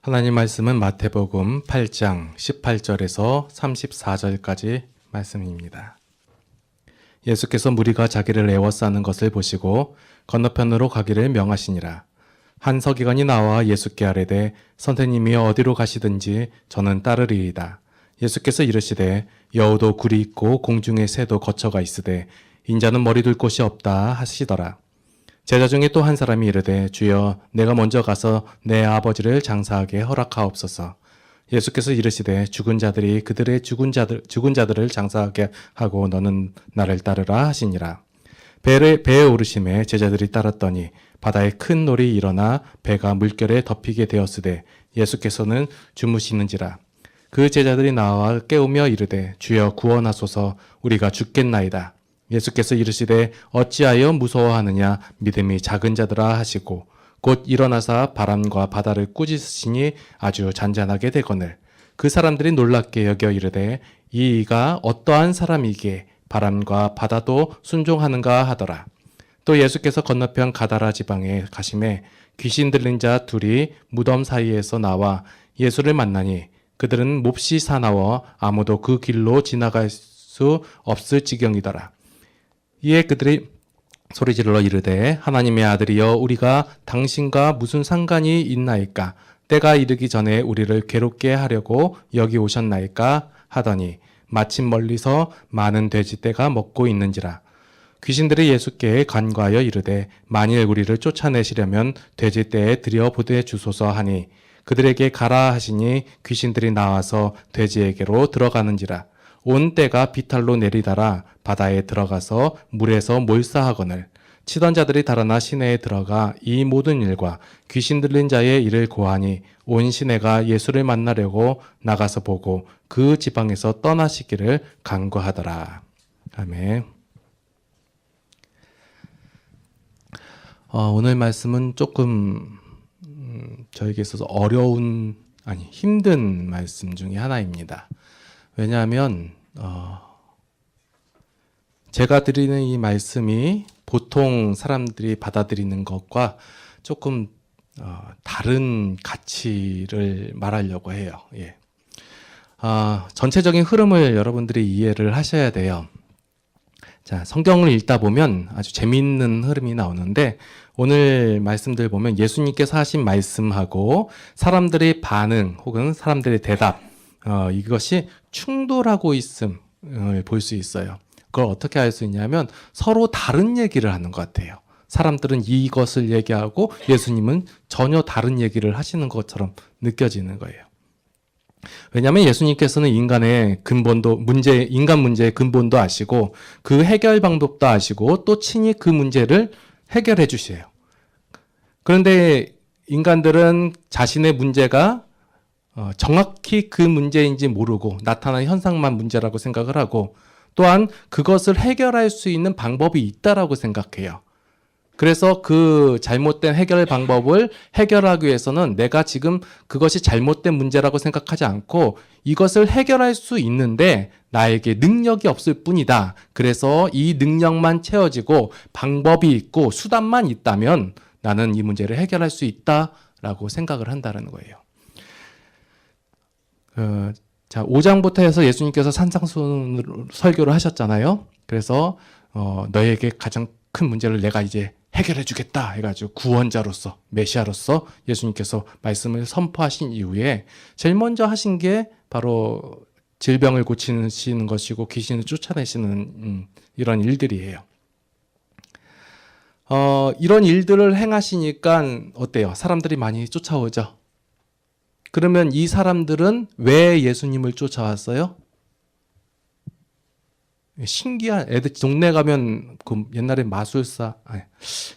하나님 말씀은 마태복음 8장 18절에서 34절까지 말씀입니다. 예수께서 무리가 자기를 애워싸는 것을 보시고 건너편으로 가기를 명하시니라. 한 서기관이 나와 예수께 아뢰되 선생님이 어디로 가시든지 저는 따르리이다. 예수께서 이르시되 여우도 굴이 있고 공중에 새도 거처가 있으되 인자는 머리 둘 곳이 없다 하시더라. 제자 중에 또 한 사람이 이르되 주여 내가 먼저 가서 내 아버지를 장사하게 허락하옵소서. 예수께서 이르시되 죽은 자들이 그들의 죽은 자들을 장사하게 하고 너는 나를 따르라 하시니라. 배에 오르심에 제자들이 따랐더니 바다에 큰 놀이 일어나 배가 물결에 덮이게 되었으되 예수께서는 주무시는지라. 그 제자들이 나와 깨우며 이르되 주여 구원하소서 우리가 죽겠나이다. 예수께서 이르시되 어찌하여 무서워하느냐 믿음이 작은 자들아 하시고 곧 일어나사 바람과 바다를 꾸짖으시니 아주 잔잔하게 되거늘 그 사람들이 놀랍게 여겨 이르되 이가 어떠한 사람이기에 바람과 바다도 순종하는가 하더라. 또 예수께서 건너편 가다라 지방에 가심에 귀신 들린 자 둘이 무덤 사이에서 나와 예수를 만나니 그들은 몹시 사나워 아무도 그 길로 지나갈 수 없을 지경이더라. 이에 그들이 소리질러 이르되 하나님의 아들이여 우리가 당신과 무슨 상관이 있나이까? 때가 이르기 전에 우리를 괴롭게 하려고 여기 오셨나이까? 하더니 마침 멀리서 많은 돼지떼가 먹고 있는지라. 귀신들이 예수께 간과하여 이르되 만일 우리를 쫓아내시려면 돼지떼에 들여보내 주소서 하니 그들에게 가라 하시니 귀신들이 나와서 돼지에게로 들어가는지라. 온 떼가 비탈로 내리달아 바다에 들어가서 물에서 몰사하거늘 치던 자들이 달아나 시내에 들어가 이 모든 일과 귀신 들린 자의 일을 고하니 온 시내가 예수를 만나려고 나가서 보고 그 지방에서 떠나시기를 간구하더라. 아멘. 오늘 말씀은 조금 저에게 있어서 힘든 말씀 중에 하나입니다. 왜냐하면 제가 드리는 이 말씀이 보통 사람들이 받아들이는 것과 조금 다른 가치를 말하려고 해요. 예. 전체적인 흐름을 여러분들이 이해를 하셔야 돼요. 자, 성경을 읽다 보면 아주 재미있는 흐름이 나오는데 오늘 말씀들 보면 예수님께서 하신 말씀하고 사람들의 반응 혹은 사람들의 대답 이것이 충돌하고 있음을 볼 수 있어요. 그걸 어떻게 알 수 있냐면 서로 다른 얘기를 하는 것 같아요. 사람들은 이것을 얘기하고 예수님은 전혀 다른 얘기를 하시는 것처럼 느껴지는 거예요. 왜냐하면 예수님께서는 인간의 인간 문제의 근본도 아시고 그 해결 방법도 아시고 또 친히 그 문제를 해결해 주세요. 그런데 인간들은 자신의 문제가 정확히 그 문제인지 모르고 나타난 현상만 문제라고 생각을 하고 또한 그것을 해결할 수 있는 방법이 있다라고 생각해요. 그래서 그 잘못된 해결 방법을 해결하기 위해서는 내가 지금 그것이 잘못된 문제라고 생각하지 않고 이것을 해결할 수 있는데 나에게 능력이 없을 뿐이다. 그래서 이 능력만 채워지고 방법이 있고 수단만 있다면 나는 이 문제를 해결할 수 있다라고 생각을 한다는 거예요. 자, 5장부터 해서 예수님께서 산상수훈 설교를 하셨잖아요. 그래서 너에게 가장 큰 문제를 내가 이제 해결해 주겠다 해가지고 구원자로서 메시아로서 예수님께서 말씀을 선포하신 이후에 제일 먼저 하신 게 바로 질병을 고치시는 것이고 귀신을 쫓아내시는 이런 일들이에요. 이런 일들을 행하시니까 어때요? 사람들이 많이 쫓아오죠. 그러면 이 사람들은 왜 예수님을 쫓아왔어요? 신기한 애들 동네 가면 그 옛날에 마술사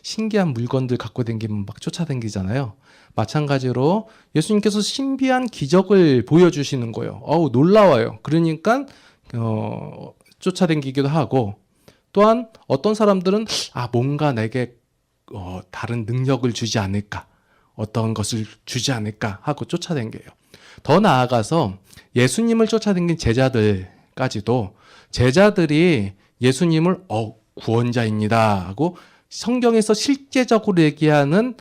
신기한 물건들 갖고 다니면 막 쫓아다니잖아요. 마찬가지로 예수님께서 신비한 기적을 보여주시는 거예요. 놀라워요. 그러니까 쫓아다니기도 하고 또한 어떤 사람들은 뭔가 내게 다른 능력을 주지 않을까 어떤 것을 주지 않을까 하고 쫓아다녀요. 더 나아가서 예수님을 쫓아다닌 제자들까지도 제자들이 예수님을 구원자입니다 하고 성경에서 실제적으로 얘기하는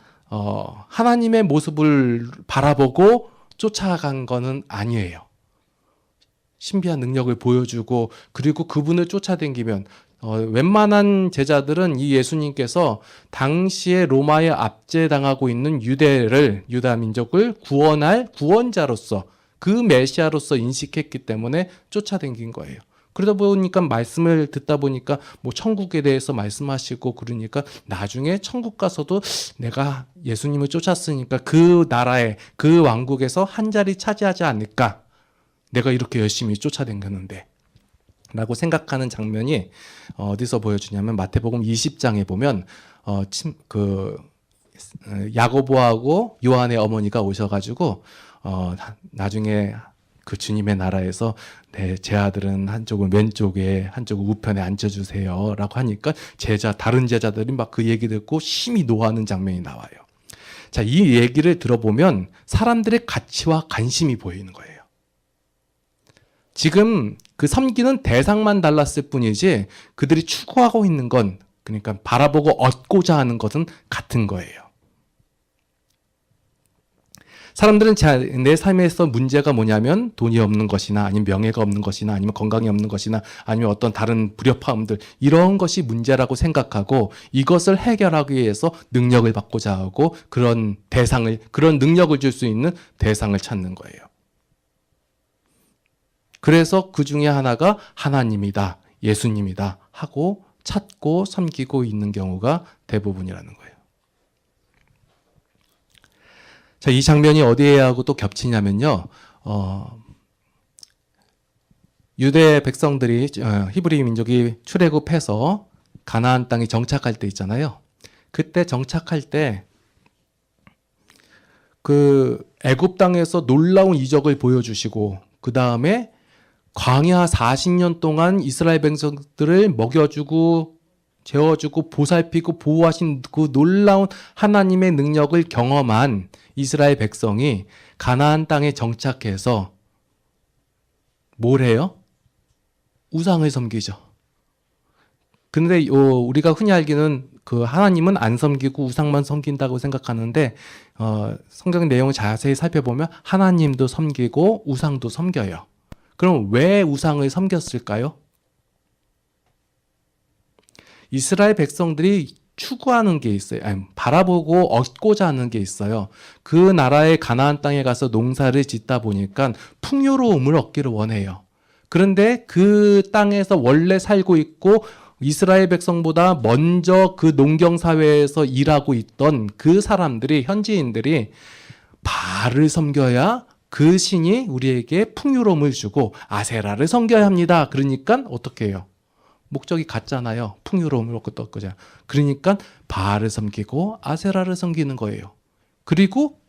하나님의 모습을 바라보고 쫓아간 거는 아니에요. 신비한 능력을 보여주고 그리고 그분을 쫓아다니면 웬만한 제자들은 이 예수님께서 당시에 로마에 압제당하고 있는 유다 민족을 구원할 구원자로서 그 메시아로서 인식했기 때문에 쫓아다닌 거예요. 그러다 보니까 말씀을 듣다 보니까 뭐 천국에 대해서 말씀하시고 그러니까 나중에 천국 가서도 내가 예수님을 쫓았으니까 그 나라에 그 왕국에서 한 자리 차지하지 않을까? 내가 이렇게 열심히 쫓아다녔는데 라고 생각하는 장면이 어디서 보여주냐면 마태복음 20장에 보면 야고보하고 요한의 어머니가 오셔가지고 나중에 그 주님의 나라에서 제 아들은 한쪽은 왼쪽에 한쪽은 우편에 앉혀주세요 라고 하니까 다른 제자들이 막 그 얘기 듣고 심히 노하는 장면이 나와요. 자, 이 얘기를 들어보면 사람들의 가치와 관심이 보이는 거예요. 지금 그 섬기는 대상만 달랐을 뿐이지 그들이 추구하고 있는 건, 그러니까 바라보고 얻고자 하는 것은 같은 거예요. 사람들은 내 삶에서 문제가 뭐냐면 돈이 없는 것이나 아니면 명예가 없는 것이나 아니면 건강이 없는 것이나 아니면 어떤 다른 불협화음들, 이런 것이 문제라고 생각하고 이것을 해결하기 위해서 능력을 받고자 하고 그런 능력을 줄 수 있는 대상을 찾는 거예요. 그래서 그 중에 하나가 하나님이다, 예수님이다 하고 찾고 섬기고 있는 경우가 대부분이라는 거예요. 자, 이 장면이 어디에하고 또 겹치냐면요. 유대 백성들이 히브리 민족이 출애굽해서 가나안 땅에 정착할 때 있잖아요. 그때 정착할 때 그 애굽 땅에서 놀라운 이적을 보여주시고 그 다음에 광야 40년 동안 이스라엘 백성들을 먹여주고 재워주고 보살피고 보호하신 그 놀라운 하나님의 능력을 경험한 이스라엘 백성이 가나안 땅에 정착해서 뭘 해요? 우상을 섬기죠. 근데 우리가 흔히 알기는 그 하나님은 안 섬기고 우상만 섬긴다고 생각하는데 성경 내용을 자세히 살펴보면 하나님도 섬기고 우상도 섬겨요. 그럼 왜 우상을 섬겼을까요? 이스라엘 백성들이 추구하는 게 있어요. 바라보고 얻고자 하는 게 있어요. 그 나라의 가나안 땅에 가서 농사를 짓다 보니까 풍요로움을 얻기를 원해요. 그런데 그 땅에서 원래 살고 있고 이스라엘 백성보다 먼저 그 농경 사회에서 일하고 있던 그 사람들이, 현지인들이 바알을 섬겨야 그 신이 우리에게 풍요로움을 주고 아세라를 섬겨야 합니다. 그러니까 어떻게 해요? 목적이 같잖아요. 풍요로움을 얻고자. 그러니까 바알을 섬기고 아세라를 섬기는 거예요. 그리고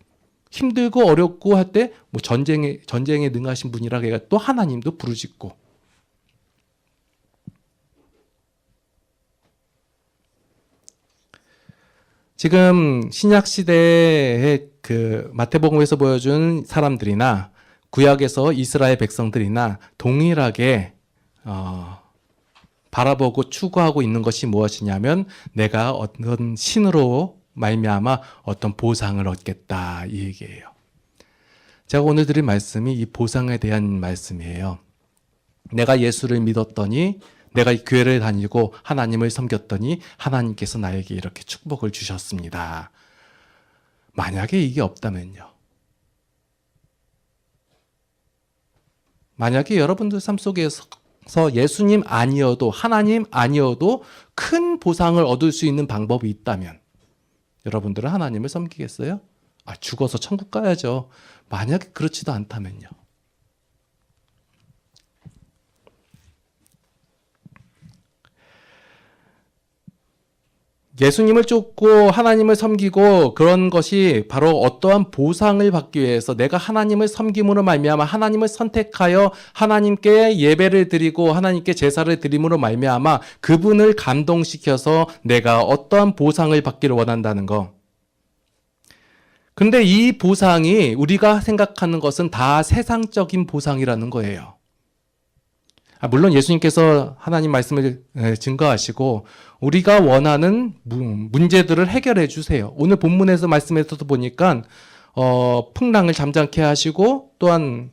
힘들고 어렵고 할 때 뭐 전쟁에 능하신 분이라 또 하나님도 부르짖고. 지금 신약 시대의 그 마태복음에서 보여준 사람들이나 구약에서 이스라엘 백성들이나 동일하게 바라보고 추구하고 있는 것이 무엇이냐면 내가 어떤 신으로 말미암아 어떤 보상을 얻겠다, 이 얘기예요. 제가 오늘 드릴 말씀이 이 보상에 대한 말씀이에요. 내가 예수를 믿었더니, 내가 이 교회를 다니고 하나님을 섬겼더니 하나님께서 나에게 이렇게 축복을 주셨습니다. 만약에 이게 없다면요. 만약에 여러분들 삶 속에서 예수님 아니어도, 하나님 아니어도 큰 보상을 얻을 수 있는 방법이 있다면 여러분들은 하나님을 섬기겠어요? 죽어서 천국 가야죠. 만약에 그렇지도 않다면요. 예수님을 쫓고 하나님을 섬기고 그런 것이 바로 어떠한 보상을 받기 위해서 내가 하나님을 섬김으로 말미암아 하나님을 선택하여 하나님께 예배를 드리고 하나님께 제사를 드림으로 말미암아 그분을 감동시켜서 내가 어떠한 보상을 받기를 원한다는 거. 근데 이 보상이 우리가 생각하는 것은 다 세상적인 보상이라는 거예요. 물론 예수님께서 하나님 말씀을 증거하시고 우리가 원하는 문제들을 해결해 주세요. 오늘 본문에서 말씀에서도 보니까 풍랑을 잠잠케 하시고 또한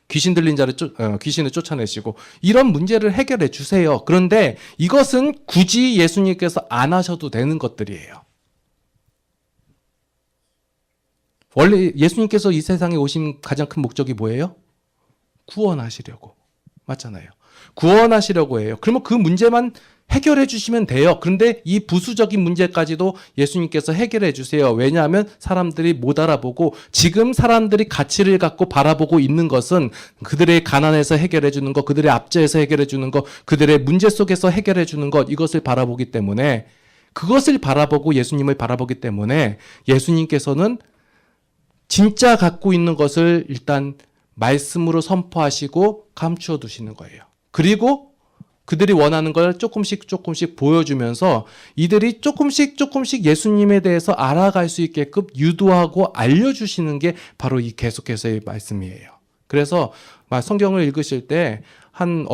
귀신 들린 자를 귀신을 쫓아내시고 이런 문제를 해결해 주세요. 그런데 이것은 굳이 예수님께서 안 하셔도 되는 것들이에요. 원래 예수님께서 이 세상에 오신 가장 큰 목적이 뭐예요? 구원하시려고. 맞잖아요. 구원하시려고 해요. 그러면 그 문제만 해결해 주시면 돼요. 그런데 이 부수적인 문제까지도 예수님께서 해결해 주세요. 왜냐하면 사람들이 못 알아보고 지금 사람들이 가치를 갖고 바라보고 있는 것은 그들의 가난에서 해결해 주는 것, 그들의 압제에서 해결해 주는 것, 그들의 문제 속에서 해결해 주는 것, 이것을 바라보기 때문에 그것을 바라보고 예수님을 바라보기 때문에 예수님께서는 진짜 갖고 있는 것을 일단 말씀으로 선포하시고 감추어 두시는 거예요. 그리고 그들이 원하는 걸 조금씩 보여주면서 이들이 조금씩 예수님에 대해서 알아갈 수 있게끔 유도하고 알려주시는 게 바로 이 계속해서의 말씀이에요. 그래서 성경을 읽으실 때 한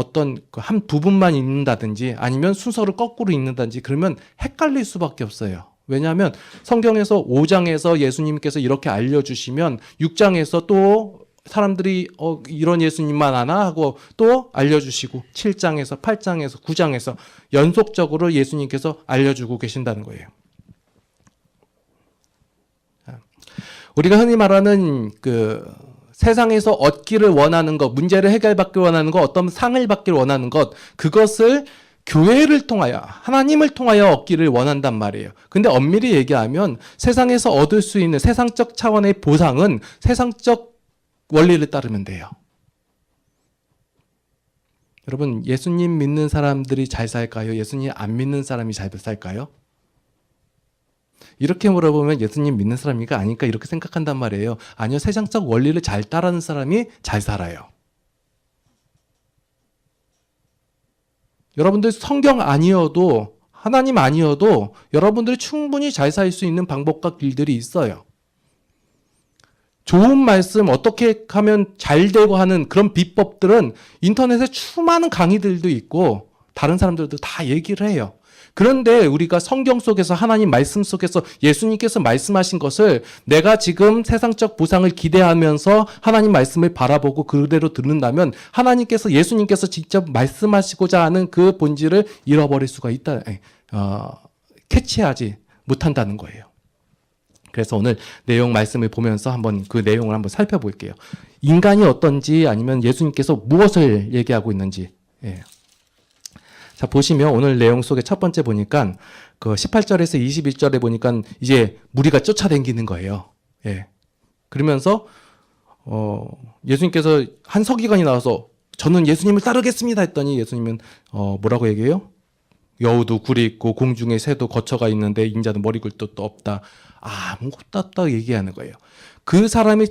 부분만 읽는다든지 아니면 순서를 거꾸로 읽는다든지 그러면 헷갈릴 수밖에 없어요. 왜냐하면 성경에서 5장에서 예수님께서 이렇게 알려주시면 6장에서 또 사람들이 이런 예수님만 아나 하고 또 알려주시고 7장에서 8장에서 9장에서 연속적으로 예수님께서 알려주고 계신다는 거예요. 우리가 흔히 말하는 세상에서 얻기를 원하는 것, 문제를 해결받기 원하는 것, 어떤 상을 받기를 원하는 것, 그것을 교회를 통하여, 하나님을 통하여 얻기를 원한단 말이에요. 근데 엄밀히 얘기하면 세상에서 얻을 수 있는 세상적 차원의 보상은 세상적 원리를 따르면 돼요. 여러분, 예수님 믿는 사람들이 잘 살까요? 예수님 안 믿는 사람이 잘 살까요? 이렇게 물어보면 예수님 믿는 사람이니까 아니까 이렇게 생각한단 말이에요. 아니요, 세상적 원리를 잘 따르는 사람이 잘 살아요. 여러분들 성경 아니어도 하나님 아니어도 여러분들이 충분히 잘 살 수 있는 방법과 길들이 있어요. 좋은 말씀 어떻게 하면 잘 되고 하는 그런 비법들은 인터넷에 수많은 강의들도 있고 다른 사람들도 다 얘기를 해요. 그런데 우리가 성경 속에서 하나님 말씀 속에서 예수님께서 말씀하신 것을 내가 지금 세상적 보상을 기대하면서 하나님 말씀을 바라보고 그대로 듣는다면 하나님께서 예수님께서 직접 말씀하시고자 하는 그 본질을 잃어버릴 수가 있다. 캐치하지 못한다는 거예요. 그래서 오늘 내용 말씀을 보면서 한번 그 내용을 한번 살펴볼게요. 인간이 어떤지 아니면 예수님께서 무엇을 얘기하고 있는지. 예. 자, 보시면 오늘 내용 속에 첫 번째 보니까 18절에서 21절에 보니까 이제 무리가 쫓아다니는 거예요. 예. 그러면서 예수님께서 한 서기관이 나와서 저는 예수님을 따르겠습니다 했더니 예수님은 뭐라고 얘기해요? 여우도 굴이 있고 공중에 새도 거처가 있는데 인자는 머리 굴뚝도 없다. 아무것도 없다 얘기하는 거예요. 그 사람이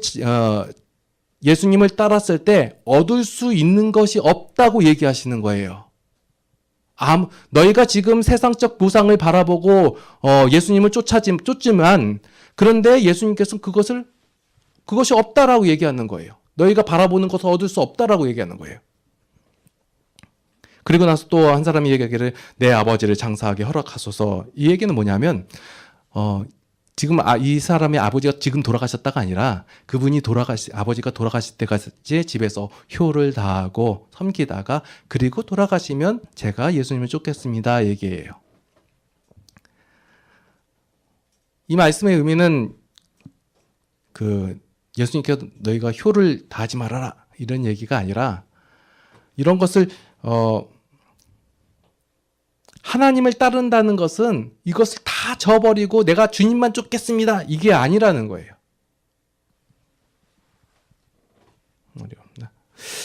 예수님을 따랐을 때 얻을 수 있는 것이 없다고 얘기하시는 거예요. 너희가 지금 세상적 보상을 바라보고 예수님을 쫓지만 그런데 예수님께서는 그것이 없다라고 얘기하는 거예요. 너희가 바라보는 것을 얻을 수 없다라고 얘기하는 거예요. 그리고 나서 또 한 사람이 얘기하기를 내 아버지를 장사하게 허락하소서. 이 얘기는 뭐냐면 지금 이 사람의 아버지가 지금 돌아가셨다가 아니라 그분이 아버지가 돌아가실 때까지 집에서 효를 다하고 섬기다가 그리고 돌아가시면 제가 예수님을 쫓겠습니다 얘기예요. 이 말씀의 의미는 예수님께서 너희가 효를 다하지 말아라 이런 얘기가 아니라 이런 것을 하나님을 따른다는 것은 이것을 다 저버리고 내가 주님만 쫓겠습니다. 이게 아니라는 거예요. 어려운다.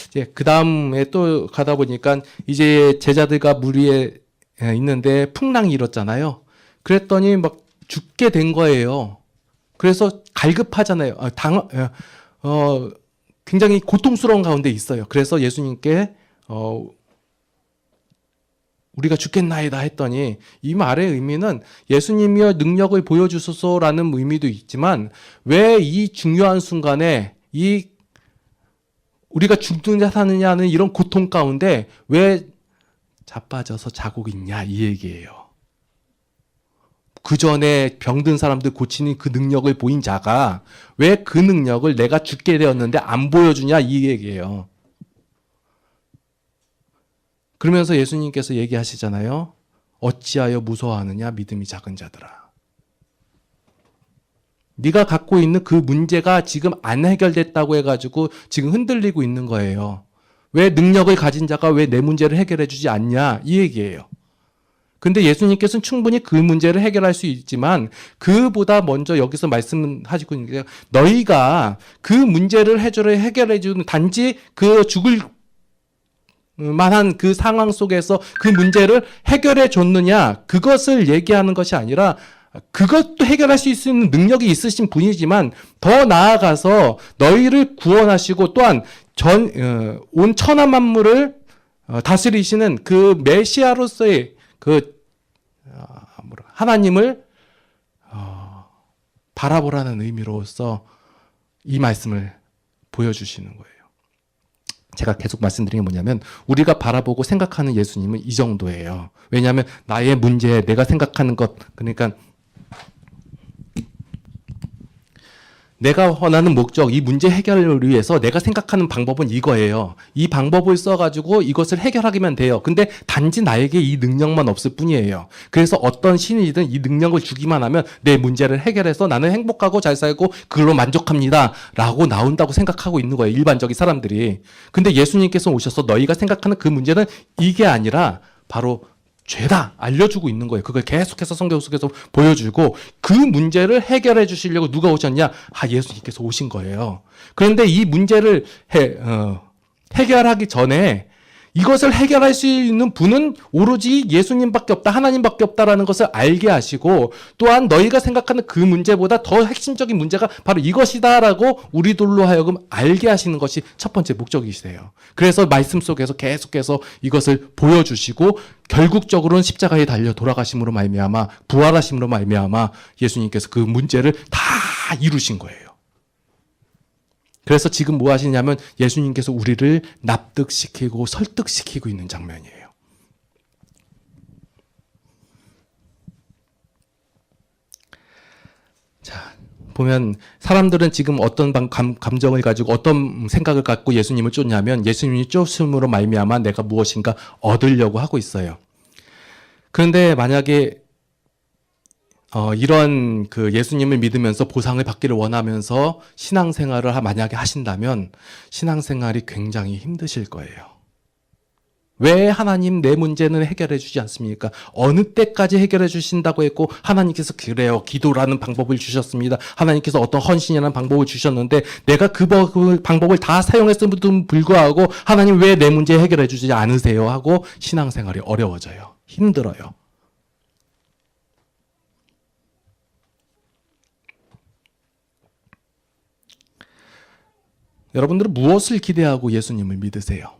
이제 그 다음에 또 가다 보니까 이제 제자들과 무리에 있는데 풍랑이 일었잖아요. 그랬더니 막 죽게 된 거예요. 그래서 갈급하잖아요. 굉장히 고통스러운 가운데 있어요. 그래서 예수님께 우리가 죽겠나이다 했더니 이 말의 의미는 예수님이여 능력을 보여주소서라는 의미도 있지만 왜 이 중요한 순간에 우리가 죽느냐 사느냐는 이런 고통 가운데 왜 자빠져서 자고 있냐 이 얘기예요. 그 전에 병든 사람들 고치는 그 능력을 보인 자가 왜 그 능력을 내가 죽게 되었는데 안 보여주냐 이 얘기예요. 그러면서 예수님께서 얘기하시잖아요. 어찌하여 무서워하느냐 믿음이 작은 자들아. 네가 갖고 있는 그 문제가 지금 안 해결됐다고 해가지고 지금 흔들리고 있는 거예요. 왜 능력을 가진 자가 왜 내 문제를 해결해 주지 않냐 이 얘기예요. 근데 예수님께서는 충분히 그 문제를 해결할 수 있지만 그보다 먼저 여기서 말씀하시고 있는 게 너희가 그 문제를 해결해 주는 단지 그 죽을 만한 그 상황 속에서 그 문제를 해결해 줬느냐 그것을 얘기하는 것이 아니라 그것도 해결할 수 있는 능력이 있으신 분이지만 더 나아가서 너희를 구원하시고 또한 온 천하 만물을 다스리시는 그 메시아로서의 그 하나님을 바라보라는 의미로서 이 말씀을 보여주시는 거예요. 제가 계속 말씀드린 게 뭐냐면 우리가 바라보고 생각하는 예수님은 이 정도예요. 왜냐하면 나의 문제, 내가 생각하는 것, 그러니까 내가 원하는 목적, 이 문제 해결을 위해서 내가 생각하는 방법은 이거예요. 이 방법을 써가지고 이것을 해결하기만 돼요. 근데 단지 나에게 이 능력만 없을 뿐이에요. 그래서 어떤 신이든 이 능력을 주기만 하면 내 문제를 해결해서 나는 행복하고 잘 살고 그걸로 만족합니다. 라고 나온다고 생각하고 있는 거예요. 일반적인 사람들이. 근데 예수님께서 오셔서 너희가 생각하는 그 문제는 이게 아니라 바로 죄다 알려주고 있는 거예요. 그걸 계속해서 성경 속에서 보여주고 그 문제를 해결해 주시려고 누가 오셨냐? 예수님께서 오신 거예요. 그런데 이 문제를 해결하기 전에 이것을 해결할 수 있는 분은 오로지 예수님밖에 없다, 하나님밖에 없다라는 것을 알게 하시고 또한 너희가 생각하는 그 문제보다 더 핵심적인 문제가 바로 이것이다라고 우리들로 하여금 알게 하시는 것이 첫 번째 목적이시대요. 그래서 말씀 속에서 계속해서 이것을 보여주시고 결국적으로는 십자가에 달려 돌아가심으로 말미암아 부활하심으로 말미암아 예수님께서 그 문제를 다 이루신 거예요. 그래서 지금 뭐 하시냐면 예수님께서 우리를 납득시키고 설득시키고 있는 장면이에요. 자, 보면 사람들은 지금 어떤 감정을 가지고 어떤 생각을 갖고 예수님을 쫓냐면 예수님이 쫓음으로 말미암아 내가 무엇인가 얻으려고 하고 있어요. 그런데 만약에 이런 그 예수님을 믿으면서 보상을 받기를 원하면서 신앙생활을 만약에 하신다면 신앙생활이 굉장히 힘드실 거예요. 왜 하나님 내 문제는 해결해 주지 않습니까? 어느 때까지 해결해 주신다고 했고 하나님께서 그래요. 기도라는 방법을 주셨습니다. 하나님께서 어떤 헌신이라는 방법을 주셨는데 내가 그 방법을 다 사용했음에도 불구하고 하나님 왜 내 문제 해결해 주지 않으세요? 하고 신앙생활이 어려워져요. 힘들어요. 여러분들은 무엇을 기대하고 예수님을 믿으세요?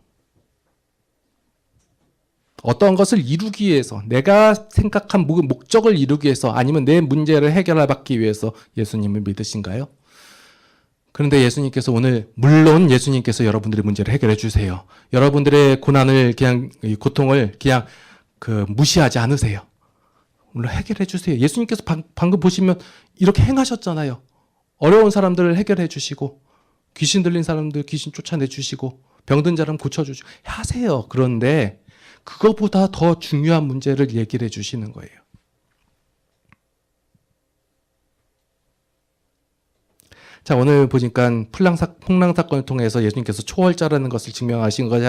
어떤 것을 이루기 위해서, 내가 생각한 목적을 이루기 위해서, 아니면 내 문제를 해결받기 위해서 예수님을 믿으신가요? 그런데 예수님께서 오늘, 물론 예수님께서 여러분들의 문제를 해결해 주세요. 여러분들의 고난을 고통을 그냥 무시하지 않으세요. 물론 해결해 주세요. 예수님께서 방금 보시면 이렇게 행하셨잖아요. 어려운 사람들을 해결해 주시고, 귀신 들린 사람들 귀신 쫓아내 주시고 병든 사람 고쳐주시고 하세요. 그런데 그것보다 더 중요한 문제를 얘기를 해 주시는 거예요. 자, 오늘 보니까 풍랑 사건을 통해서 예수님께서 초월자라는 것을 증명하신 것이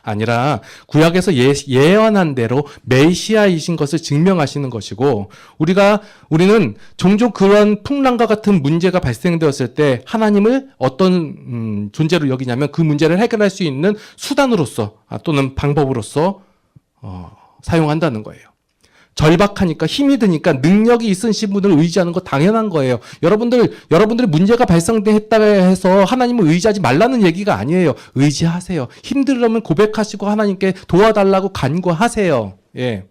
아니라 구약에서 예언한 대로 메시아이신 것을 증명하시는 것이고 우리는 종종 그런 풍랑과 같은 문제가 발생되었을 때 하나님을 어떤 존재로 여기냐면 그 문제를 해결할 수 있는 수단으로서 또는 방법으로서 사용한다는 거예요. 절박하니까 힘이 드니까 능력이 있으신 분을 의지하는 거 당연한 거예요. 여러분들의 문제가 발생했다 해서 하나님을 의지하지 말라는 얘기가 아니에요. 의지하세요. 힘들면 고백하시고 하나님께 도와달라고 간구하세요. 예.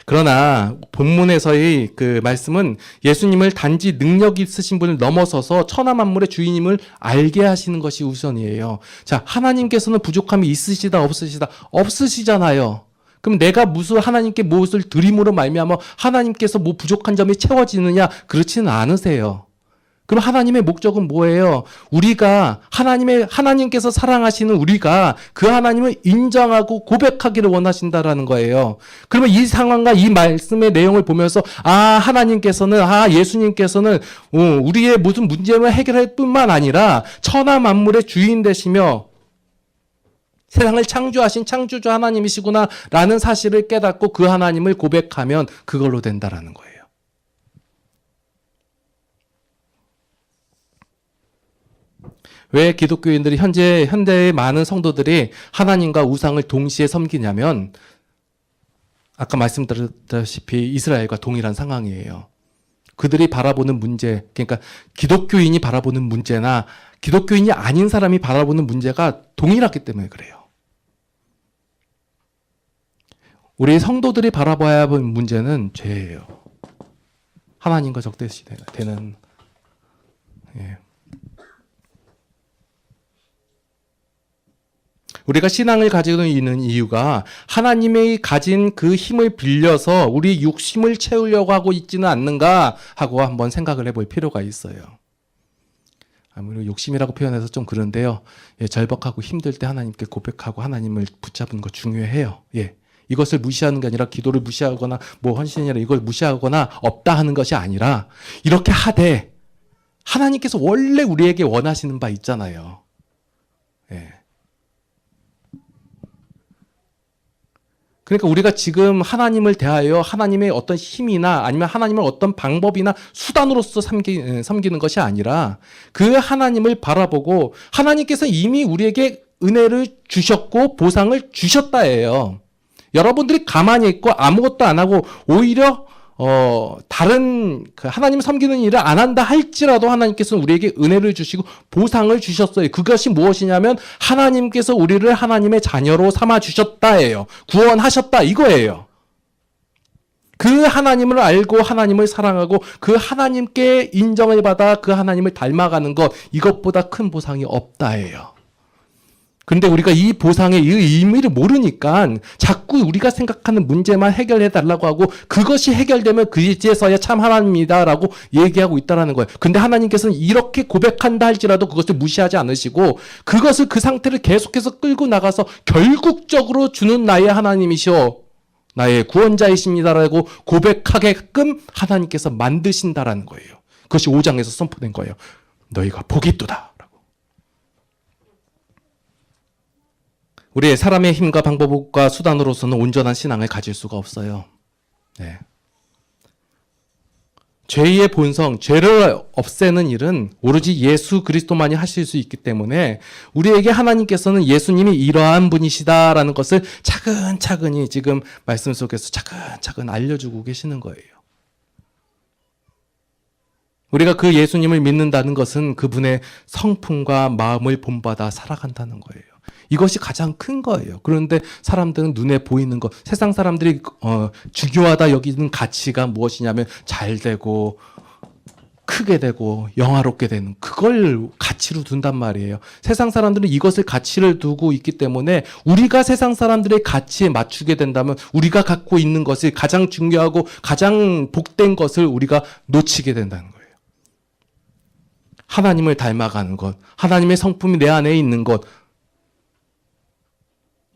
그러나 본문에서의 그 말씀은 예수님을 단지 능력이 있으신 분을 넘어서서 천하 만물의 주인임을 알게 하시는 것이 우선이에요. 자, 하나님께서는 부족함이 있으시다 없으시잖아요. 그럼 내가 무슨 하나님께 무엇을 드림으로 말미암아 하나님께서 뭐 부족한 점이 채워지느냐? 그렇지는 않으세요. 그럼 하나님의 목적은 뭐예요? 우리가 하나님께서 사랑하시는 우리가 그 하나님을 인정하고 고백하기를 원하신다라는 거예요. 그러면 이 상황과 이 말씀의 내용을 보면서 하나님께서는 예수님께서는 우리의 무슨 문제를 해결할 뿐만 아니라 천하 만물의 주인 되시며 세상을 창조하신 창조주 하나님이시구나라는 사실을 깨닫고 그 하나님을 고백하면 그걸로 된다라는 거예요. 왜 기독교인들이 현대의 많은 성도들이 하나님과 우상을 동시에 섬기냐면 아까 말씀드렸다시피 이스라엘과 동일한 상황이에요. 그들이 바라보는 문제, 그러니까 기독교인이 바라보는 문제나 기독교인이 아닌 사람이 바라보는 문제가 동일하기 때문에 그래요. 우리 성도들이 바라봐야 할 문제는 죄예요. 하나님과 적대시되는 우리가 신앙을 가지고 있는 이유가 하나님이 가진 그 힘을 빌려서 우리 욕심을 채우려고 하고 있지는 않는가 하고 한번 생각을 해볼 필요가 있어요. 아무래도 욕심이라고 표현해서 좀 그런데요. 절박하고 힘들 때 하나님께 고백하고 하나님을 붙잡은 거 중요해요. 이것을 무시하는 게 아니라 기도를 무시하거나 헌신이라 이걸 무시하거나 없다 하는 것이 아니라 이렇게 하되 하나님께서 원래 우리에게 원하시는 바 있잖아요. 그러니까 우리가 지금 하나님을 대하여 하나님의 어떤 힘이나 아니면 하나님을 어떤 방법이나 수단으로서 섬기는 것이 아니라 그 하나님을 바라보고 하나님께서 이미 우리에게 은혜를 주셨고 보상을 주셨다예요. 여러분들이 가만히 있고 아무것도 안 하고 오히려 다른 하나님 섬기는 일을 안 한다 할지라도 하나님께서는 우리에게 은혜를 주시고 보상을 주셨어요. 그것이 무엇이냐면 하나님께서 우리를 하나님의 자녀로 삼아 주셨다예요. 구원하셨다 이거예요. 그 하나님을 알고 하나님을 사랑하고 그 하나님께 인정을 받아 그 하나님을 닮아가는 것, 이것보다 큰 보상이 없다예요. 근데 우리가 이 보상의 이 의미를 모르니까 자꾸 우리가 생각하는 문제만 해결해 달라고 하고 그것이 해결되면 그제서야 참 하나님이다라고 얘기하고 있다라는 거예요. 근데 하나님께서는 이렇게 고백한다 할지라도 그것을 무시하지 않으시고 그것을 그 상태를 계속해서 끌고 나가서 결국적으로 주는 나의 하나님이시오. 나의 구원자이십니다라고 고백하게끔 하나님께서 만드신다라는 거예요. 그것이 5장에서 선포된 거예요. 너희가 복이 있도다. 우리의 사람의 힘과 방법과 수단으로서는 온전한 신앙을 가질 수가 없어요. 죄의 본성, 죄를 없애는 일은 오로지 예수 그리스도만이 하실 수 있기 때문에 우리에게 하나님께서는 예수님이 이러한 분이시다라는 것을 차근차근히 지금 말씀 속에서 차근차근 알려주고 계시는 거예요. 우리가 그 예수님을 믿는다는 것은 그분의 성품과 마음을 본받아 살아간다는 거예요. 이것이 가장 큰 거예요. 그런데 사람들은 눈에 보이는 것, 세상 사람들이 중요하다 여기는 가치가 무엇이냐면 잘 되고 크게 되고 영화롭게 되는 그걸 가치로 둔단 말이에요. 세상 사람들은 이것을 가치를 두고 있기 때문에 우리가 세상 사람들의 가치에 맞추게 된다면 우리가 갖고 있는 것이 가장 중요하고 가장 복된 것을 우리가 놓치게 된다는 거예요. 하나님을 닮아가는 것, 하나님의 성품이 내 안에 있는 것,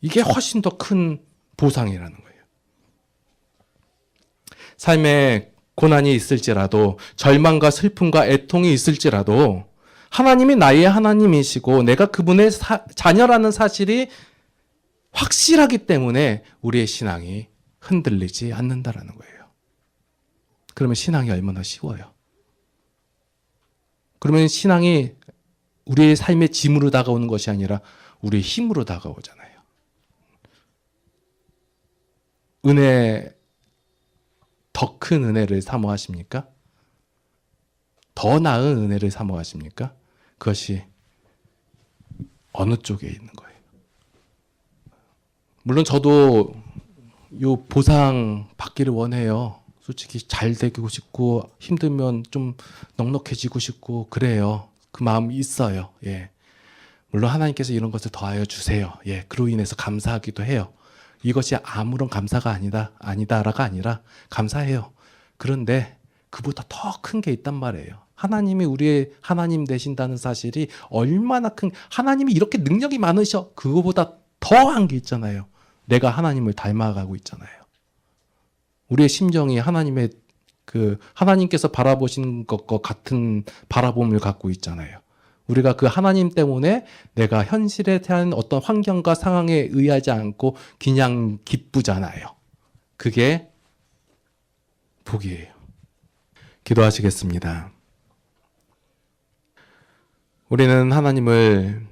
이게 훨씬 더 큰 보상이라는 거예요. 삶에 고난이 있을지라도 절망과 슬픔과 애통이 있을지라도 하나님이 나의 하나님이시고 내가 그분의 자녀라는 사실이 확실하기 때문에 우리의 신앙이 흔들리지 않는다라는 거예요. 그러면 신앙이 얼마나 쉬워요. 그러면 신앙이 우리의 삶의 짐으로 다가오는 것이 아니라 우리의 힘으로 다가오잖아요. 은혜, 더 큰 은혜를 사모하십니까? 더 나은 은혜를 사모하십니까? 그것이 어느 쪽에 있는 거예요? 물론 저도 요 보상 받기를 원해요. 솔직히 잘 되고 싶고 힘들면 좀 넉넉해지고 싶고 그래요. 그 마음이 있어요. 물론 하나님께서 이런 것을 더하여 주세요. 그로 인해서 감사하기도 해요. 이것이 아무런 감사가 아니다라가 아니라 감사해요. 그런데 그보다 더 큰 게 있단 말이에요. 하나님이 우리의 하나님 되신다는 사실이 얼마나 하나님이 이렇게 능력이 많으셔. 그거보다 더한 게 있잖아요. 내가 하나님을 닮아가고 있잖아요. 우리의 심정이 하나님께서 바라보시는 것과 같은 바라봄을 갖고 있잖아요. 우리가 그 하나님 때문에 내가 현실에 대한 어떤 환경과 상황에 의하지 않고 그냥 기쁘잖아요. 그게 복이에요. 기도하시겠습니다. 우리는 하나님을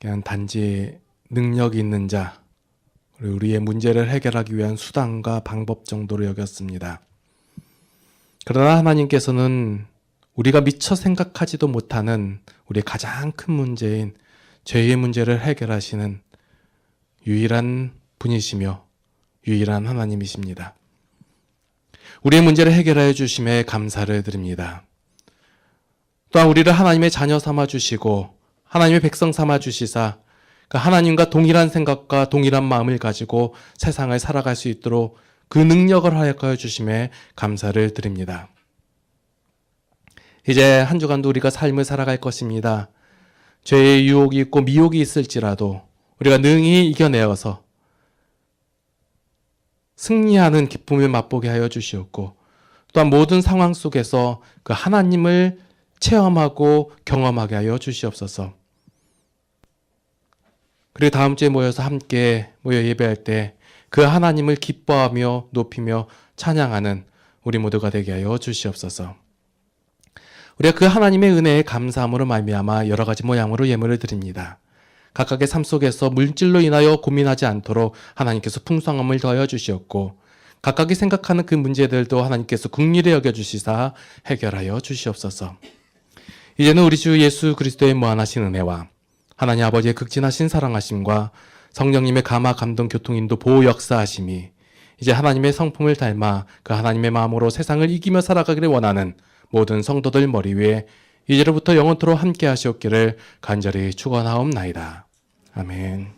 그냥 단지 능력이 있는 자, 그리고 우리의 문제를 해결하기 위한 수단과 방법 정도로 여겼습니다. 그러나 하나님께서는 우리가 미처 생각하지도 못하는 우리의 가장 큰 문제인 죄의 문제를 해결하시는 유일한 분이시며 유일한 하나님이십니다. 우리의 문제를 해결하여 주심에 감사를 드립니다. 또한 우리를 하나님의 자녀 삼아 주시고 하나님의 백성 삼아 주시사 하나님과 동일한 생각과 동일한 마음을 가지고 세상을 살아갈 수 있도록 그 능력을 허락하여 주심에 감사를 드립니다. 이제 한 주간도 우리가 삶을 살아갈 것입니다. 죄의 유혹이 있고 미혹이 있을지라도 우리가 능히 이겨내어서 승리하는 기쁨을 맛보게 하여 주시옵고 또한 모든 상황 속에서 그 하나님을 체험하고 경험하게 하여 주시옵소서. 그리고 다음 주에 모여서 함께 모여 예배할 때 그 하나님을 기뻐하며 높이며 찬양하는 우리 모두가 되게 하여 주시옵소서. 우리가 그 하나님의 은혜에 감사함으로 말미암아 여러 가지 모양으로 예물을 드립니다. 각각의 삶 속에서 물질로 인하여 고민하지 않도록 하나님께서 풍성함을 더하여 주시옵고 각각이 생각하는 그 문제들도 하나님께서 긍휼히 여겨주시사 해결하여 주시옵소서. 이제는 우리 주 예수 그리스도의 무한하신 은혜와 하나님 아버지의 극진하신 사랑하심과 성령님의 감화 감동 교통인도 보호 역사하심이 이제 하나님의 성품을 닮아 그 하나님의 마음으로 세상을 이기며 살아가기를 원하는 모든 성도들 머리 위에 이제로부터 영원토록 함께 하시옵기를 간절히 축원하옵나이다. 아멘.